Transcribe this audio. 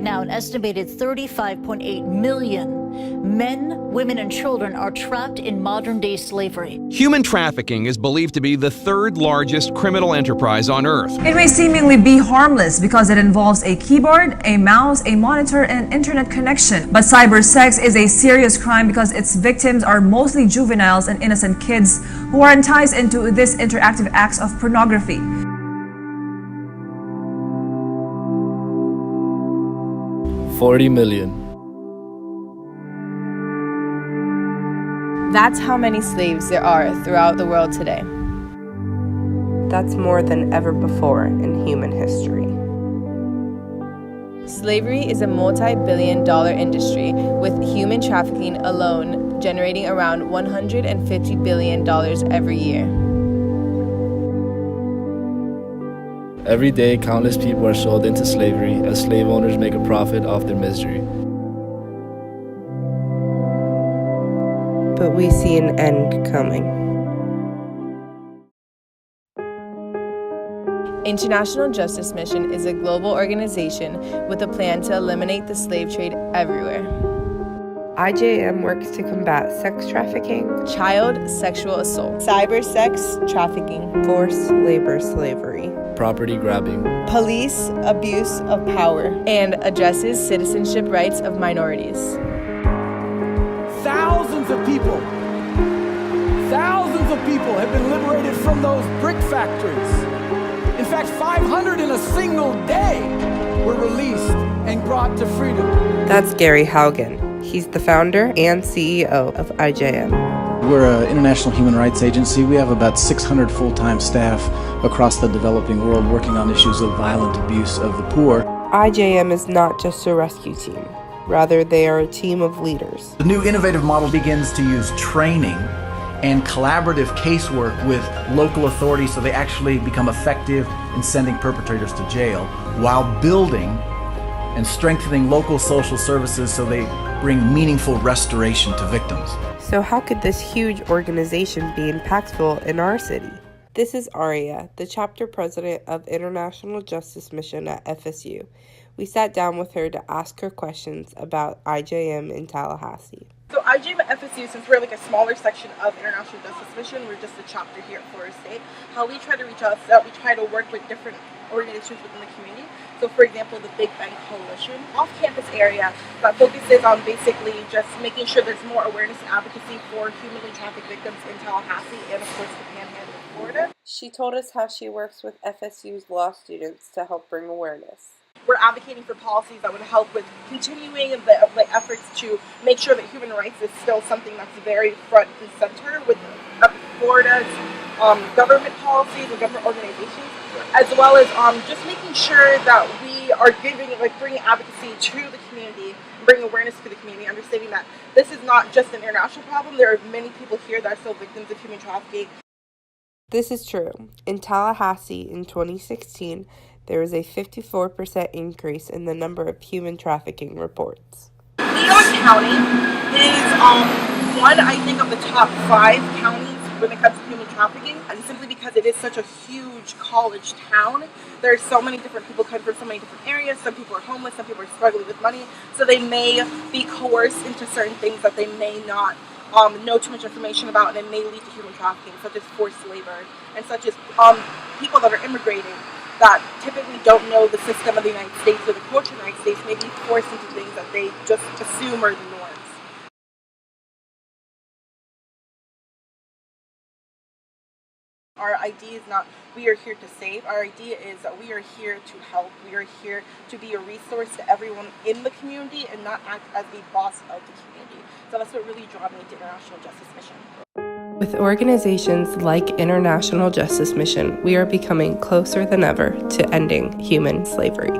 now, an estimated 35.8 million men, women, and children are trapped in modern-day slavery. Human trafficking is believed to be the third largest criminal enterprise on Earth. It may seemingly be harmless because it involves a keyboard, a mouse, a monitor, and internet connection. But cyber sex is a serious crime because its victims are mostly juveniles and innocent kids who are enticed into this interactive acts of pornography. $40 million. That's how many slaves there are throughout the world today. That's more than ever before in human history. Slavery is a multi-billion-dollar industry, with human trafficking alone generating around $150 billion every year. Every day, countless people are sold into slavery as slave owners make a profit off their misery. But we see an end coming. International Justice Mission is a global organization with a plan to eliminate the slave trade everywhere. IJM works to combat sex trafficking, Child sexual assault, cyber sex trafficking, forced labor slavery, Property grabbing, police abuse of power, and addresses citizenship rights of minorities. Thousands of people have been liberated from those brick factories. In fact, 500 in a single day were released and brought to freedom. That's Gary Haugen. He's the founder and CEO of IJM. We're an international human rights agency. We have about 600 full-time staff across the developing world working on issues of violent abuse of the poor. IJM is not just a rescue team. Rather, they are a team of leaders. The new innovative model begins to use training and collaborative casework with local authorities so they actually become effective in sending perpetrators to jail, while building and strengthening local social services so they bring meaningful restoration to victims. So how could this huge organization be impactful in our city? This is Aria, the chapter president of International Justice Mission at FSU. We sat down with her to ask her questions about IJM in Tallahassee. So IJM at FSU, since we're like a smaller section of International Justice Mission, we're just a chapter here at Florida State. How we try to reach out is that we try to work with different organizations within the community. So for example, the Big Bang Coalition, off-campus area that focuses on basically just making sure there's more awareness and advocacy for humanly trafficked victims in Tallahassee and of course the Panhandle of Florida. She told us how she works with FSU's law students to help bring awareness. We're advocating for policies that would help with continuing the efforts to make sure that human rights is still something that's very front and center with Florida's government policies and government organizations, as well as just making sure that we are bringing advocacy to the community, bringing awareness to the community, understanding that this is not just an international problem. There are many people here that are still victims of human trafficking. This is true. In Tallahassee in 2016, there was a 54% increase in the number of human trafficking reports. Leon County is one, I think, of the top 5 counties when it comes to human trafficking, and simply because it is such a huge college town. There are so many different people coming from so many different areas. Some people are homeless, some people are struggling with money, so they may be coerced into certain things that they may not know too much information about, and it may lead to human trafficking, such as forced labor, and such as people that are immigrating that typically don't know the system of the United States or the culture of the United States may be forced into things that they just assume are the norms. Our idea is not we are here to save. Our idea is that we are here to help. We are here to be a resource to everyone in the community and not act as the boss of the community. So that's what really drew me to International Justice Mission. With organizations like International Justice Mission, we are becoming closer than ever to ending human slavery.